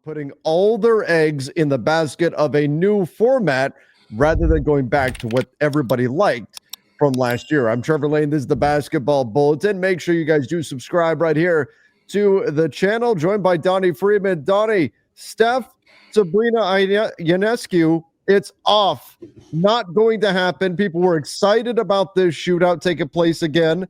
putting all their eggs in the basket of a new format rather than going back to what everybody liked from last year. I'm Trevor Lane. This is the Basketball Bulletin. Make sure you guys do subscribe right here to the channel. Joined by Donnie Freeman. Donnie, Steph, Sabrina Ionescu, it's off. Not going to happen. People were excited about this shootout taking place again.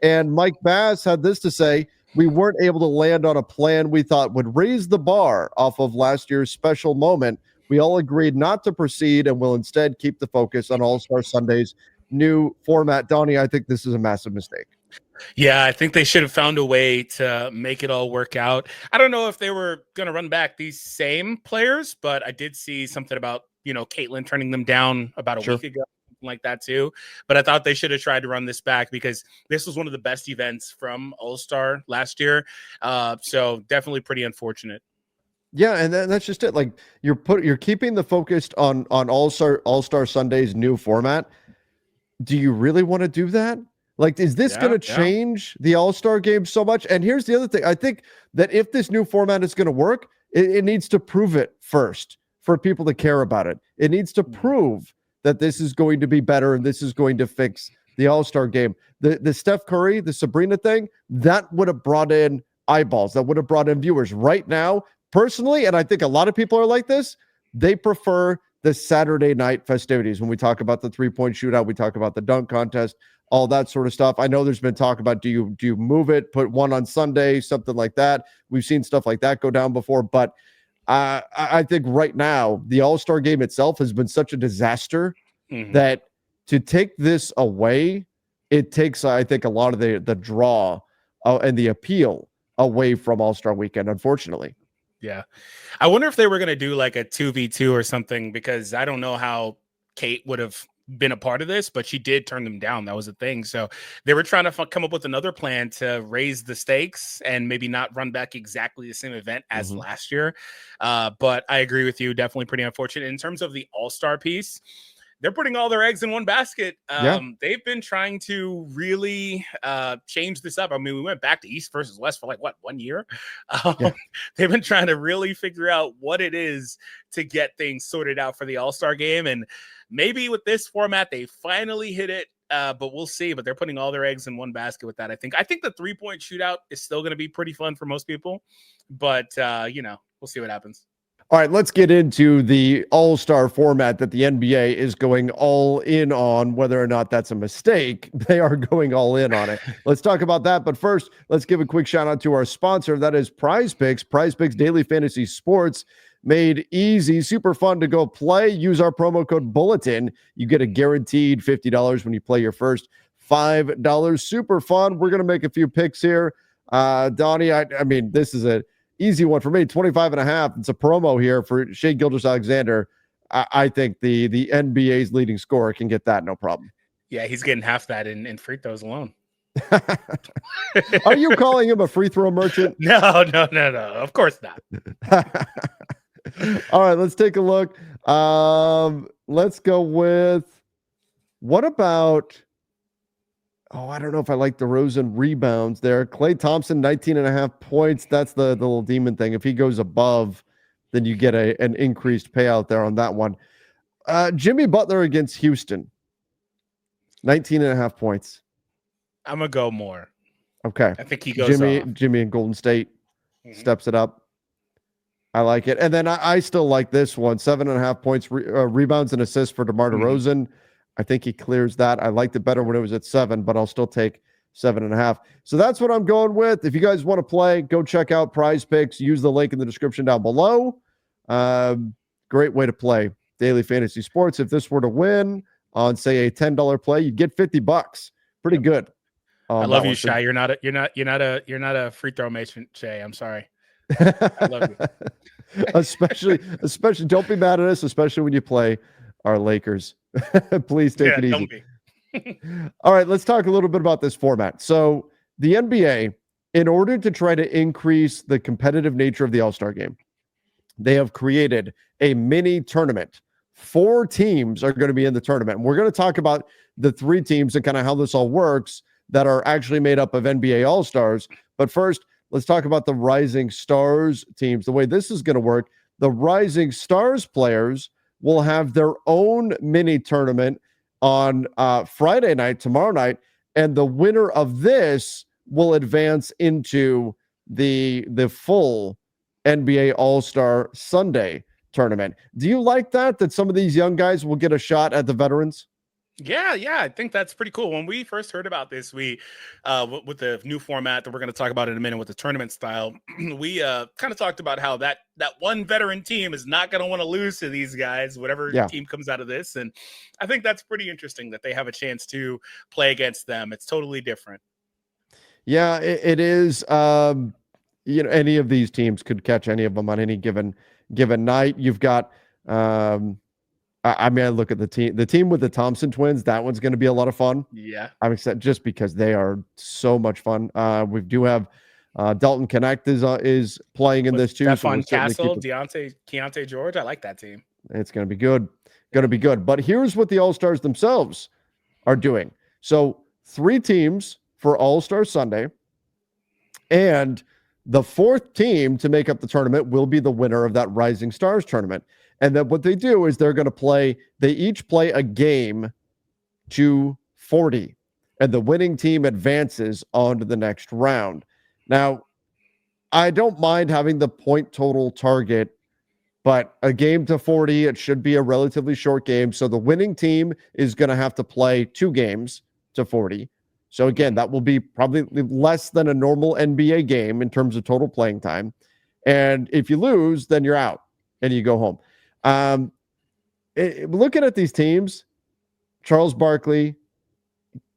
And Mike Bass had this to say: we weren't able to land on a plan we thought would raise the bar off of last year's special moment. We all agreed not to proceed and will instead keep the focus on All-Star Sunday's new format. Donnie, I think this is a massive mistake. Yeah, I think they should have found a way to make it all work out. I don't know if they were going to run back these same players, but I did see something about, Caitlin turning them down about a week ago, something like that too. But I thought they should have tried to run this back because this was one of the best events from All-Star last year. So definitely pretty unfortunate. Yeah, and that's just it. Like you're keeping the focus on All-Star Sunday's new format. Do you really want to do that? Like, is this going to change the All-Star game so much? And here's the other thing. I think that if this new format is going to work, it needs to prove it first for people to care about it. It needs to prove that this is going to be better and this is going to fix the All-Star game. The Steph Curry, the Sabrina thing, that would have brought in eyeballs. That would have brought in viewers. Right now, personally, and I think a lot of people are like this, they prefer the Saturday night festivities. When we talk about the three-point shootout, we talk about the dunk contest, all that sort of stuff. I know there's been talk about do you move it, put one on Sunday, something like that. We've seen stuff like that go down before, but I think right now the All-Star game itself has been such a disaster that to take this away, it takes, I think, a lot of the draw and the appeal away from All-Star weekend, unfortunately. Yeah. I wonder if they were going to do like a 2v2 or something, because I don't know how Kate would have been a part of this, but she did turn them down. That was a thing. So they were trying to come up with another plan to raise the stakes and maybe not run back exactly the same event as last year. But I agree with you. Definitely pretty unfortunate. In terms of the All-Star piece, they're putting all their eggs in one basket. They've been trying to really change this up. I mean, we went back to East versus West for like, 1 year? They've been trying to really figure out what it is to get things sorted out for the All-Star game. And maybe with this format, they finally hit it. But we'll see. But they're putting all their eggs in one basket with that, I think. I think the three-point shootout is still going to be pretty fun for most people. But, we'll see what happens. All right, let's get into the All-Star format that the NBA is going all in on. Whether or not that's a mistake, they are going all in on it. Let's talk about that. But first, let's give a quick shout out to our sponsor. That is Prize Picks. Prize Picks Daily Fantasy Sports, made easy, super fun to go play. Use our promo code Bulletin. You get a guaranteed $50 when you play your first $5. Super fun. We're going to make a few picks here. Donnie, I mean, this is a easy one for me, 25.5. It's a promo here for Shai Gilgeous-Alexander. I think the NBA's leading scorer can get that, no problem. Yeah, he's getting half that in free throws alone. Are you calling him a free throw merchant? No. Of course not. All right, let's take a look. Let's go with, what about... I don't know if I like the DeRozan rebounds there. Klay Thompson, 19.5 points. That's the little demon thing. If he goes above, then you get an increased payout there on that one. Jimmy Butler against Houston, 19.5 points. I'm going to go more. Okay. I think he goes Jimmy in Golden State steps it up. I like it. And then I still like this one, 7.5 points, rebounds and assists for DeMar DeRozan. I think he clears that. I liked it better when it was at 7, but I'll still take 7.5. So that's what I'm going with. If you guys want to play, go check out Prize Picks. Use the link in the description down below. Great way to play daily fantasy sports. If this were to win on, say, a $10 play, you'd get $50. Pretty good. I love you, Shai. You're not a free throw mason, Shai. I'm sorry. I love you. especially, don't be mad at us, especially when you play our Lakers. Please take it easy. All right, let's talk a little bit about this format. So the NBA, in order to try to increase the competitive nature of the All-Star game, they have created a mini tournament. 4 teams are going to be in the tournament. And we're going to talk about the 3 teams and kind of how this all works that are actually made up of NBA All-Stars. But first, let's talk about the Rising Stars teams. The way this is going to work, the Rising Stars players will have their own mini tournament on Friday night, tomorrow night, and the winner of this will advance into the full NBA All-Star Sunday tournament. Do you like that some of these young guys will get a shot at the veterans? Yeah, I think that's pretty cool. When we first heard about this, we with the new format that we're going to talk about in a minute with the tournament style, we kind of talked about how that one veteran team is not going to want to lose to these guys, whatever team comes out of this. And I think that's pretty interesting that they have a chance to play against them. It's totally different. Yeah, it is. Any of these teams could catch any of them on any given night. You've got I look at the team with the Thompson twins. That one's going to be a lot of fun. Yeah, I'm excited just because they are so much fun. We do have Dalton Connect is playing in this too. Stephon Castle, Keontae George. I like that team. It's going to be good. But here's what the All-Stars themselves are doing. So 3 teams for All-Star Sunday, and the 4th team to make up the tournament will be the winner of that Rising Stars tournament. And then what they do is they each play a game to 40, and the winning team advances on to the next round. Now, I don't mind having the point total target, but a game to 40, it should be a relatively short game. So the winning team is going to have to play 2 games to 40. So again, that will be probably less than a normal NBA game in terms of total playing time. And if you lose, then you're out and you go home. Looking at these teams, Charles Barkley,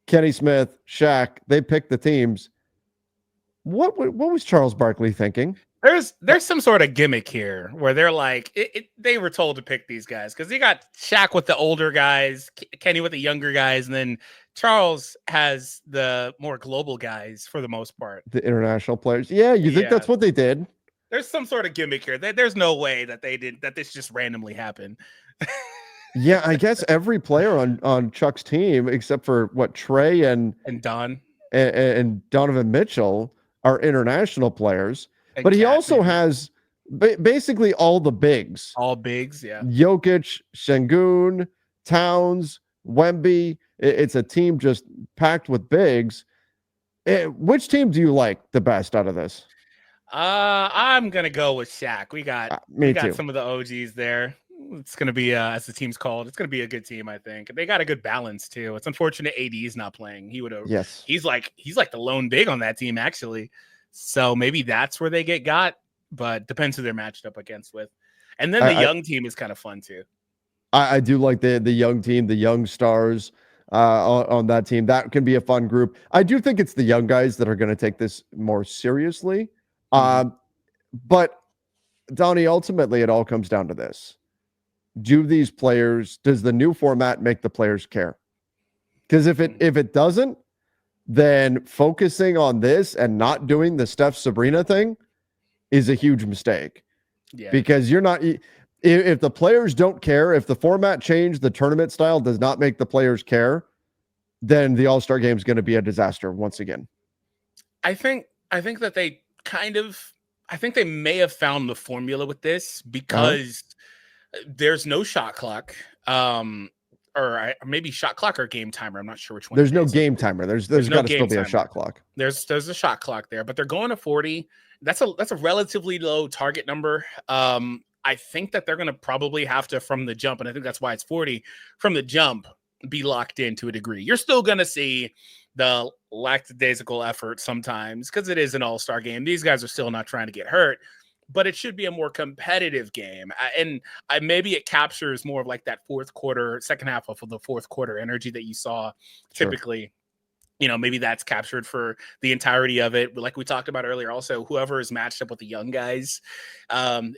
Kenny Smith, Shaq, they picked the teams. What was Charles Barkley thinking? There's some sort of gimmick here where they're like, they were told to pick these guys because you got Shaq with the older guys, Kenny with the younger guys, and then Charles has the more global guys for the most part. The international players. Yeah, you think that's what they did? There's some sort of gimmick here. There's no way that this just randomly happened. Yeah, I guess every player on Chuck's team, except for Trey and Don and Donovan Mitchell, are international players. And but he also has basically all the bigs. All bigs, yeah. Jokic, Şengün, Towns, Wemby. It's a team just packed with bigs. Which team do you like the best out of this? I'm gonna go with Shaq. We got some of the OGs there. It's gonna be as the team's called. It's gonna be a good team, I think. They got a good balance too. It's unfortunate AD is not playing. He would have. Yes. He's like the lone big on that team actually. So maybe that's where they get got. But depends who they're matched up against with. And then the young team is kind of fun too. I do like the young team, the young stars on that team. That can be a fun group. I do think it's the young guys that are going to take this more seriously. But Donnie, ultimately, it all comes down to this. Does the new format make the players care? Because if it doesn't, then focusing on this and not doing the Steph Sabrina thing is a huge mistake. Yeah. Because you're not, if the players don't care, if the format change, the tournament style does not make the players care, then the All-Star game is going to be a disaster once again. I think that they they may have found the formula with this because there's no shot clock, or maybe shot clock or game timer. I'm not sure which one. There's no game timer. There's got to still be a shot clock. There's a shot clock there, but they're going to 40. That's a relatively low target number. I think that they're going to probably have to, from the jump, and I think that's why it's 40, from the jump, be locked in to a degree. You're still going to see the lackadaisical effort sometimes because it is an all-star game. These guys are still not trying to get hurt, but it should be a more competitive game. And maybe it captures more of like that second half of the fourth quarter energy that you saw typically. Maybe that's captured for the entirety of it. Like we talked about earlier, also, whoever is matched up with the young guys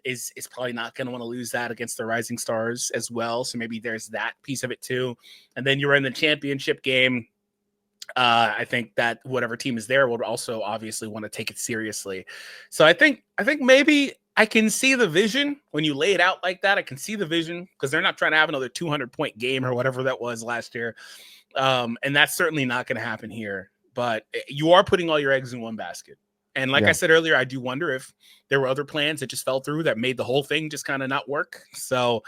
is probably not going to want to lose that against the Rising Stars as well. So maybe there's that piece of it too. And then you're in the championship game. I think that whatever team is there would also obviously want to take it seriously. So I think maybe I can see the vision when you lay it out like that. I can see the vision because they're not trying to have another 200-point game or whatever that was last year. And that's certainly not going to happen here. But you are putting all your eggs in one basket. And like I said earlier, I do wonder if there were other plans that just fell through that made the whole thing just kind of not work. So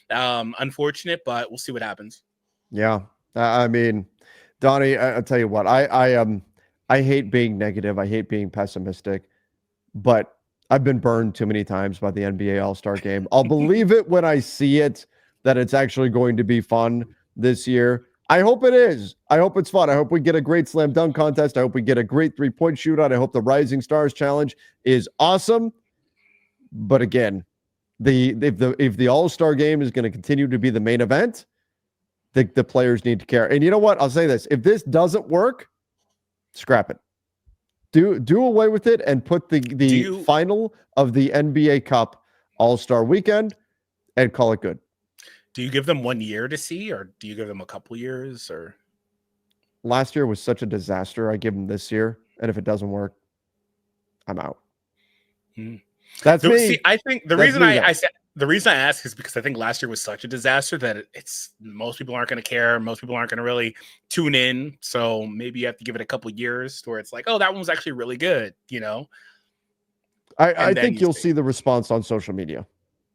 unfortunate, but we'll see what happens. Yeah. I mean, Donnie, I'll tell you what, I hate being negative. I hate being pessimistic, but I've been burned too many times by the NBA All-Star game. I'll believe it when I see it, that it's actually going to be fun this year. I hope it is. I hope it's fun. I hope we get a great slam dunk contest. I hope we get a great 3-point shootout. I hope the Rising Stars Challenge is awesome. But again, if the All-Star game is going to continue to be the main event, the players need to care. And you know what? I'll say this. If this doesn't work, scrap it. Do away with it and put the final of the NBA Cup All-Star Weekend and call it good. Do you give them 1 year to see, or do you give them a couple years? Or last year was such a disaster. I give them this year, and if it doesn't work, I'm out. That's me. See, I think the reason I said the reason I ask is because I think last year was such a disaster that it's most people aren't going to care. Most people aren't going to really tune in. So maybe you have to give it a couple years where it's like, oh, that one was actually really good. You know, I think you'll see the response on social media.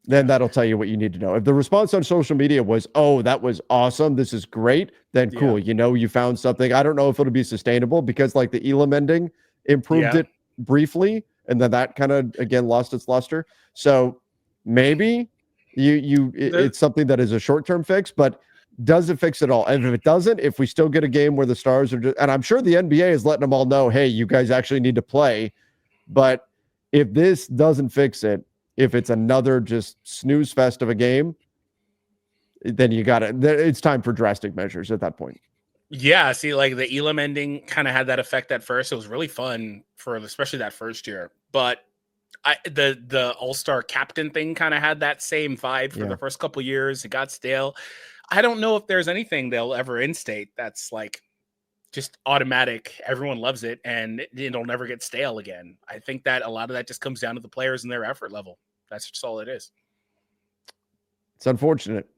Then that'll tell you what you need to know. If the response on social media was, oh, that was awesome, this is great, then cool. You know, you found something. I don't know if it'll be sustainable because like the Elam ending improved it briefly. And then that kind of, again, lost its luster. So maybe it's something that is a short-term fix, but does it fix it all? And if it doesn't, if we still get a game where the Stars are just, and I'm sure the NBA is letting them all know, hey, you guys actually need to play. But if this doesn't fix it, if it's another just snooze fest of a game, then you got it. It's time for drastic measures at that point. Yeah, see, like the Elam ending kind of had that effect at first. It was really fun for especially that first year. But the All-Star captain thing kind of had that same vibe for the first couple years. It got stale. I don't know if there's anything they'll ever instate that's like just automatic. Everyone loves it, and it'll never get stale again. I think that a lot of that just comes down to the players and their effort level. That's just all it is. It's unfortunate.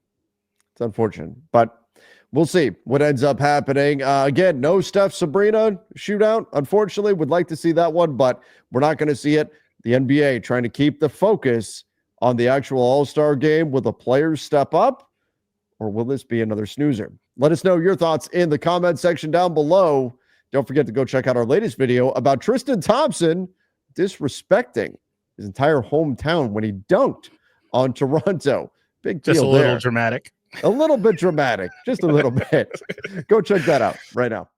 It's unfortunate, but we'll see what ends up happening. Again, no Steph Sabrina shootout. Unfortunately, would like to see that one, but we're not going to see it. The NBA trying to keep the focus on the actual All-Star game. Will the players step up, or will this be another snoozer? Let us know your thoughts in the comment section down below. Don't forget to go check out our latest video about Tristan Thompson disrespecting his entire hometown when he dunked on Toronto. Big deal. Just a little dramatic. A little bit dramatic. Just a little bit. Go check that out right now.